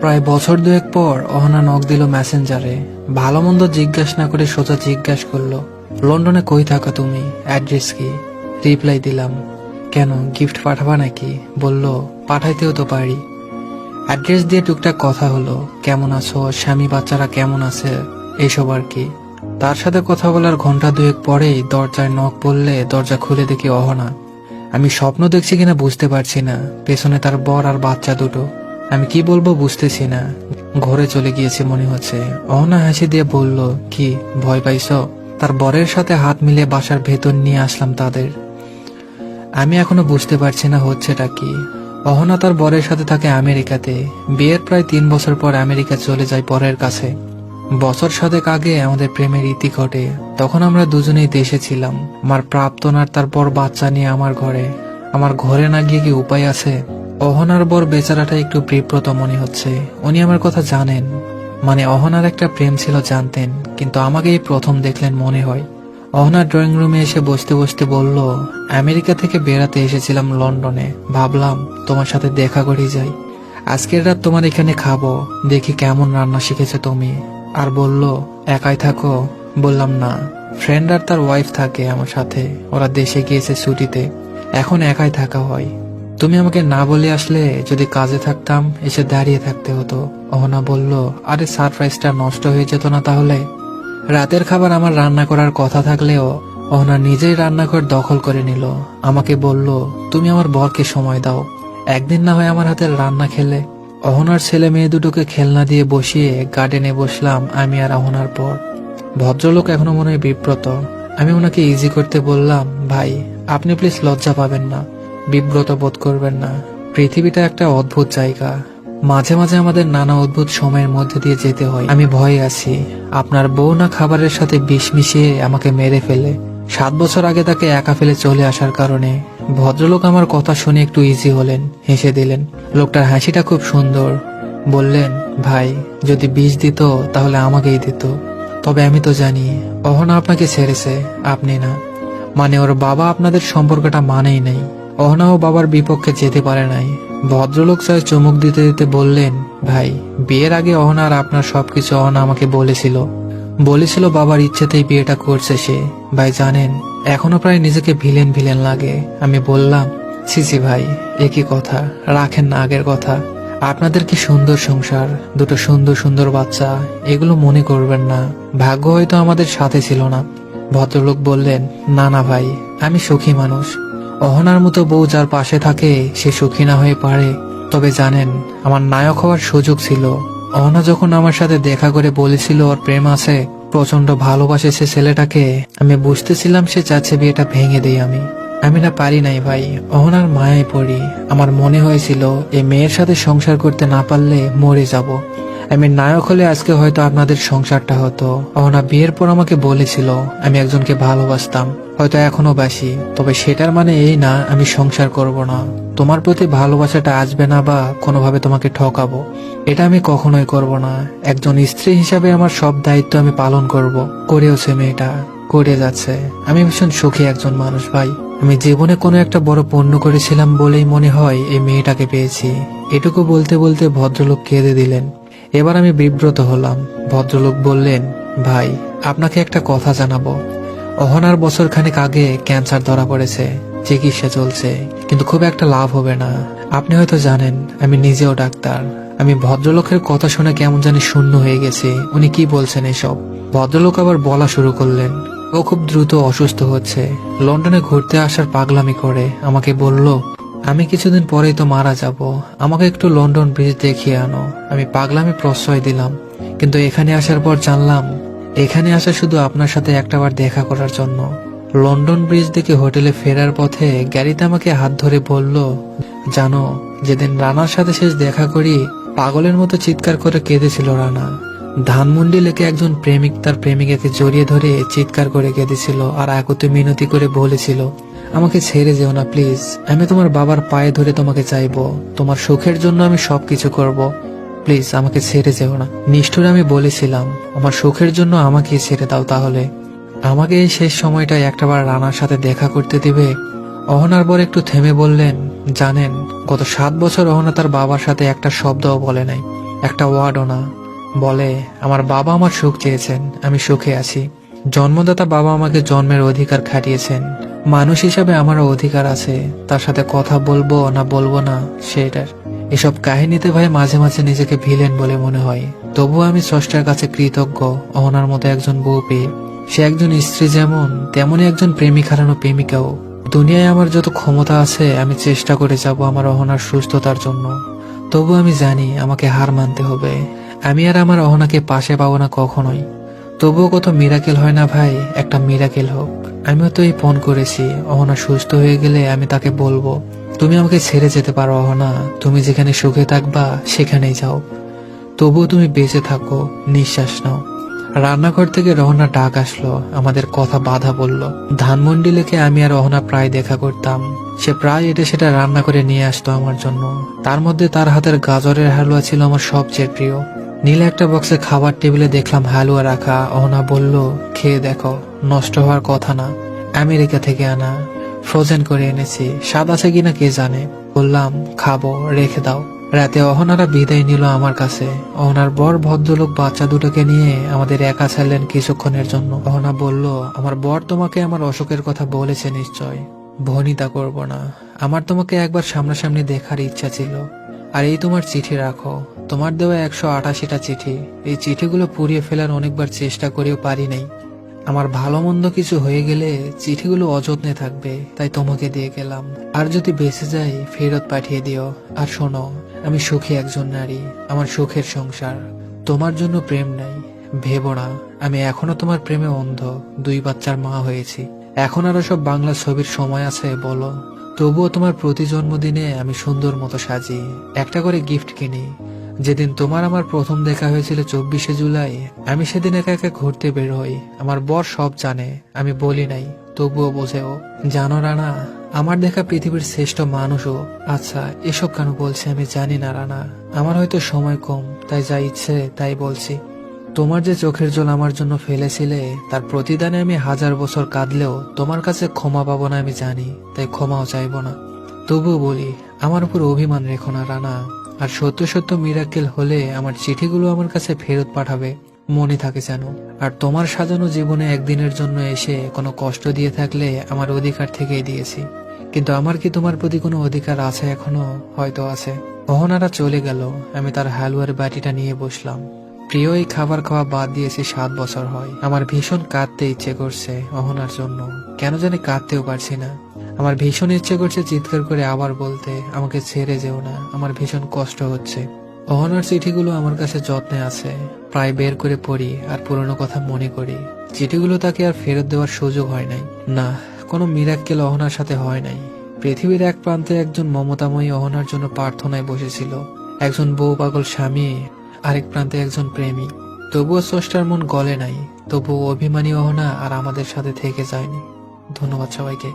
প্রায় বছর দুয়েক পর অহনা নক দিল মেসেঞ্জারে। ভালো মন্দ জিজ্ঞাস না করে সোজা জিজ্ঞাসা করলো, লন্ডনে কই থাকা তুমি, অ্যাড্রেস কি? রিপ্লাই দিলাম, কেন গিফট পাঠাবা নাকি? বলল, পাঠাইতেও তো পারি। অ্যাড্রেস দিয়ে টুকটাক কথা হলো, কেমন আছো, স্বামী বাচ্চারা কেমন আছে, এইসব আর কি। তার সাথে কথা বলার ঘন্টা দুয়েক পরেই দরজায় নক পড়লে দরজা খুলে দেখি অহনা। আমি স্বপ্ন দেখছি কিনা বুঝতে পারছি না, পেছনে তার বর আর বাচ্চা দুটো। আমি কি বলবো বুঝতেছি না, ঘরে চলে গিয়েছে মনে হচ্ছে। অহনা হাসি দিয়ে বলল, কি ভয় পাইছো? তার বরের সাথে হাত মিলিয়ে বাসার ভেতর নিয়ে আসলাম তাদের। আমি এখনো বুঝতে পারছি না হচ্ছেটা কি। অহনা তার বরের সাথে থাকে আমেরিকাতে। বিয়ের প্রায় 3 বছর পর আমেরিকা চলে যায় বরের কাছে। বছর সাতেক আগে আমাদের প্রেমের ইতি ঘটে। তখন আমরা দুজনেই দেশে ছিলাম। আমার প্রাক্তন আর তার বর বাচ্চা নিয়ে আমার ঘরে না গিয়ে কি উপায় আছে? অহনার বর বেচারাটা একটু বিব্রত মনে হচ্ছে। উনি আমার কথা জানেন, মানে অহনার একটা প্রেম ছিল জানতেন, কিন্তু আমাকে এই প্রথম দেখলেন মনে হয়। অহনা ড্রয়িং রুমে এসে বসতে বসতে বলল, আমেরিকা থেকে বেড়াতে এসেছিলাম লন্ডনে, ভাবলাম তোমার সাথে দেখা করেই যাই। আজকের রাত তোমার এখানে খাবো, দেখি কেমন রান্না শিখেছো তুমি। আর বলল, একাই থাকো? বললাম না, ফ্রেন্ড আর তার ওয়াইফ থাকে আমার সাথে, ওরা দেশে গিয়েছে ছুটিতে, এখন একাই থাকা হয়। তুমি আমাকে না বলে আসলে, যদি কাজে থাকতাম এসে দাঁড়িয়ে থাকতে হতো। অহনা বলল, আরে সারপ্রাইজটা নষ্ট হয়ে যেত না তাহলে? রাতের খাবার আমার রান্না করার কথা থাকলেও অহনা নিজেই রান্নাঘর দখল করে নিল। আমাকে বলল, তুমি আমার বরকে সময় দাও, একদিন না হয় আমার হাতের রান্না খেলে। অহনার ছেলে মেয়ে দুটোকে খেলনা দিয়ে বসিয়ে গার্ডেনে বসলাম আমি আর অহনার পর। ভদ্রলোক এখনো মনে হয় বিব্রত। আমি ওনাকে ইজি করতে বললাম, ভাই আপনি প্লিজ লজ্জা পাবেন না, বিব্রত বোধ করবেন না। পৃথিবীটা একটা অদ্ভুত জায়গা, মাঝে মাঝে আমাদের নানা অদ্ভুত সময়ের মধ্যে দিয়ে যেতে হয়। আমি ভয়ে আছি আপনার বউ না খাবারের সাথে বিষ মিশিয়ে আমাকে মেরে ফেলে। 7 বছর আগে তাকে একা ফেলে চলে আসার কারণে। ভদ্রলোক আমার কথা শুনে একটু ইজি হলেন, হেসে দিলেন। লোকটার হাসিটা খুব সুন্দর। বললেন, ভাই যদি বিষ দিত তাহলে আমাকেই দিত। তবে আমি তো জানি অহনা আপনাকে ছেড়েছে, আপনি না। মানে ওর বাবা আপনাদের সম্পর্কটা মানেই নাই। অহনাও বাবার বিপক্ষে যেতে পারে নাই। ভদ্রলোক চায় চমক দিতে দিতে বললেন, ভাই বিয়ের আগে অহনা আর আপনার সবকিছু অহনা আমাকে বলেছিল বাবার ইচ্ছেতেই বিয়েটা করছে সে। ভাই জানেন, এখনো প্রায় নিজেকে ভিলেন ভিলেন লাগে। আমি বললাম, ছি ভাই, একই কথা, রাখেন না আগের কথা। আপনাদের কি সুন্দর সংসার, দুটো সুন্দর সুন্দর বাচ্চা, এগুলো মনে করবেন না। ভাগ্য হয়তো আমাদের সাথে ছিল না। ভদ্রলোক বললেন, না না ভাই, আমি সুখী মানুষ। অহনার মতো বউ যার পাশে থাকে সে সুখী না হয়ে পারে। তবে জানেন, আমার নায়ক হওয়ার সুযোগ ছিল। অহনা যখন আমার সাথে দেখা করে বলেছিল ওর প্রেম আছে, প্রচন্ড ভালোবাসে সে ছেলেটাকে, আমি বুঝতেছিলাম সে চাচ্ছে বিয়েটা ভেঙে দেই আমি না পারি নাই ভাই, অহনার মায়ায় পড়ি। আমার মনে হয়েছিল এই মেয়ের সাথে সংসার করতে না পারলে মরে যাব। আমি নায়ক হলে আজকে হয়তো আপনাদের সংসারটা হতো। অহনা বিয়ের পর আমাকে বলেছিল আমি একজনকে ভালোবাসতাম, হয়তো এখনো বাসি, তবে সেটার মানে এই না আমি সংসার করব না। তোমার প্রতি ভালোবাসাটা আসবে না বা কোনোভাবে তোমাকে ঠকাবো, এটা আমি কখনোই করব না। একজন স্ত্রী হিসাবে আমার সব দায়িত্ব আমি পালন করব। করেওছে মেয়েটা, করে যাচ্ছে। আমি ভীষণ সুখী একজন মানুষ ভাই। আমি জীবনে কোনো একটা বড় পুণ্য করেছিলাম বলেই মনে হয় এই মেয়েটাকে পেয়েছি। এটুকু বলতে বলতে ভদ্রলোক কেঁদে দিলেন। এবার আমি বিব্রত হলাম। ভদ্রলোক বললেন, ভাই আপনাকে একটা কথা জানাবো। অহনার বছরখানেক আগে ক্যান্সার ধরা পড়েছে, চিকিৎসা চলছে, কিন্তু খুব একটা লাভ হবে না। আপনি হয়তো জানেন আমি নিজেও ডাক্তার। আমি ভদ্রলোকের কথা শুনে কেমন জানি শূন্য হয়ে গেছে। উনি কি বলছেন এসব? ভদ্রলোক আবার বলা শুরু করলেন, ও খুব দ্রুত অসুস্থ হচ্ছে, লন্ডনে ঘুরতে আসার পাগলামি করে। আমাকে বলল, আমি কিছুদিন পরেই তো মারা যাব, আমাকে একটু লন্ডন ব্রিজ দেখিয়ে আনো। আমি পাগলামি প্রশ্রয় দিলাম, কিন্তু এখানে আসার পর জানলাম এখানে আসা শুধু আপনার সাথে একটাবার দেখা করার জন্য। লন্ডন ব্রিজ দেখে হোটেলে ফেরার পথে গাড়িতে আমাকে হাত ধরে বলল, জানো যেদিন রানার সাথে শেষ দেখা করি, পাগলের মতো চিৎকার করে কেঁদেছিল রানা। ধানমন্ডি লেকে একজন প্রেমিক তার প্রেমিকাকে জড়িয়ে ধরে চিৎকার করে কেঁদেছিল আর আকুতি মিনতি করে বলেছিল, আমাকে ছেড়ে যেও না প্লিজ, আমি তোমার বাবার পায়ে ধরে তোমাকে চাইবো, তোমার সুখের জন্য আমি সবকিছু করব, প্লিজ আমাকে ছেড়ে যেও না। নিষ্ঠুর আমি বলেছিলাম, আমার সুখের জন্য আমাকে ছেড়ে দাও তাহলে। আমাকে এই শেষ সময়টায় একটাবার রানার সাথে দেখা করতে দিবে? অহনার বর একটু থেমে বললেন, জানেন গত 7 বছর অহনা তার বাবার সাথে একটা শব্দও বলে নাই। একটা ওয়ার্ডও না। বলে আমার বাবা আমার সুখ চেয়েছেন, আমি সুখে আছি। জন্মদাতা বাবা আমাকে জন্মের অধিকার খাটিয়েছেন, মানুষ হিসাবে আমারও অধিকার আছে। তার সাথে কথা বলবো না বলবো না সেটার। এসব কাহিনীতে ভাই মাঝে মাঝে নিজেকে ভিলেন বলে মনে হয়। তবুও আমি স্রষ্টার কাছে কৃতজ্ঞ অহনার মতো একজন বউ পেয়ে। সে একজন স্ত্রী যেমন, তেমনি একজন প্রেমিক হারানো প্রেমিকাও। দুনিয়ায় আমার যত ক্ষমতা আছে আমি চেষ্টা করে যাব আমার অহনার সুস্থতার জন্য। তবু আমি জানি আমাকে হার মানতে হবে। আমি আর আমার অহনাকে পাশে পাবো না কখনোই। তবুও কত মিরাকেল হয় না ভাই, একটা মিরাকেল হোক। আমিও তো এই ফোন করেছি, অহনা সুস্থ হয়ে গেলে আমি তাকে বলবো তুমি আমাকে ছেড়ে যেতে পারো অহনা, তুমি যেখানে সুখে থাকবা সেখানেই যাও। তবুও তুমি বেঁচে থাকো, নিঃশ্বাস নাও। রান্নাঘর থেকে রহনা ডাক আসলো, আমাদের কথা বাধা বলল। ধানমন্ডি লেকে আমি আর রহনা প্রায় দেখা করতাম। সে প্রায় এটা সেটা রান্না করে নিয়ে আসতো আমার জন্য। তার মধ্যে তার হাতের গাজরের হালুয়া ছিল আমার সবচেয়ে প্রিয়। নীলে একটা বক্সে খাবার টেবিলে দেখলাম হালুয়া রাখা। অহনা বলল খেয়ে দেখো, নষ্ট হওয়ার কথা না, আমেরিকা থেকে আনা, ফ্রোজেন করে এনেছি, স্বাদ আছে কিনা কে জানে। বললাম খাবো, রেখে দাও। রাতে অহনারা বিদায় নিল আমার কাছে। অহনার বর ভদ্রলোক বাচ্চা দুটোকে নিয়ে আমাদের একা ছাড়লেন কিছুক্ষণের জন্য। অহনা বলল আমার বর তোমাকে আমার অসুখের কথা বলেছে নিশ্চয়। ভনিতা করব না, আমার তোমাকে একবার সামনাসামনি দেখার ইচ্ছা ছিল। আর এই তোমার চিঠি রাখো, তোমার দেওয়া 188টা চিঠি। এই চিঠিগুলো পুড়িয়ে ফেলার অনেকবার চেষ্টা করেও পারি নাই। আমার ভালো মন্দ কিছু হয়ে গেলে চিঠিগুলো অযত্নে থাকবে, তাই তোমাকে দিয়ে গেলাম। আর যদি বেঁচে যাই ফেরত পাঠিয়ে দিও। আর শোনো, আমি সুখী একজন নারী, আমার সুখের সংসার। তোমার জন্য প্রেম নাই, ভেবো না। আমি এখনো তোমার প্রেমে অন্ধ, 2 বাচ্চার মা হয়েছি। এখন আরো সব বাংলা ছবির সময় আছে বলো? তবুও তোমার প্রতি জন্মদিনে আমি সুন্দর মতো সাজি, একটা করে গিফট কিনি। যেদিন তোমার আমার প্রথম দেখা হয়েছিল 24শে জুলাই, আমি সেদিন একা একা ঘুরতে বের হই। আমার বর সব জানে, আমি বলি নাই, তবুও বোঝেও। জানো রানা, আমার দেখা পৃথিবীর শ্রেষ্ঠ মানুষও। আচ্ছা এসব কেন বলছি আমি জানি না রানা, আমার হয়তো সময় কম, তাই যা ইচ্ছে তাই বলছি। তোমার যে চোখের জল আমার জন্য ফেলেছিলে, তার প্রতিদানে আমি 1000 বছর কাঁদলেও তোমার কাছে ক্ষমা পাবো না আমি জানি, তাই ক্ষমাও চাইবো না। তবুও বলি, আমার উপর অভিমান রেখো না রানা। আর সত্য সত্য মিরাকেল হলে আমার চিঠিগুলো আমার কাছে ফেরত পাঠাবে, মনে থাকে যেন। আর তোমার সাজানো জীবনে একদিনের জন্য এসে কোনো কষ্ট দিয়ে থাকলে আমার অধিকার থেকেই দিয়েছি। কিন্তু আমার কি তোমার প্রতি কোনো অধিকার আছে এখনো? হয়তো আছে। অহনারা চলে গেল, আমি তার হালুয়ার বাটিটা নিয়ে বসলাম। প্রিয় এই খাবার খাওয়া বাদ দিয়েছি 7 বছর হয়। আমার ভীষণ কাঁদতে ইচ্ছে করছে অহনার জন্য, কেন জানি কাঁদতেও পারছি না। আমার ভীষণ ইচ্ছে করছে চিৎকার করে আবার বলতে আমাকে ছেড়ে যেও না, আমার ভীষণ কষ্ট হচ্ছে। অহনার চিঠিগুলো আমার কাছে যত্নে আছে, প্রায় বের করে পড়ি আর পুরনো কথা মনে করি। চিঠিগুলো তাকে আর ফেরত দেওয়ার সুযোগ হয় নাই। না, কোনো মিরাক্কেল অহনার সাথে হয় নাই। পৃথিবীর এক প্রান্তে একজন মমতাময়ী অহনার জন্য প্রার্থনায় বসেছিল, একজন বউ পাগল স্বামী আরেক প্রান্তে একজন প্রেমী। তবুও স্রষ্টার মন গলে নাই, তবুও অভিমানী অহনা আর আমাদের সাথে থেকে যায়নি। ধন্যবাদ সবাইকে।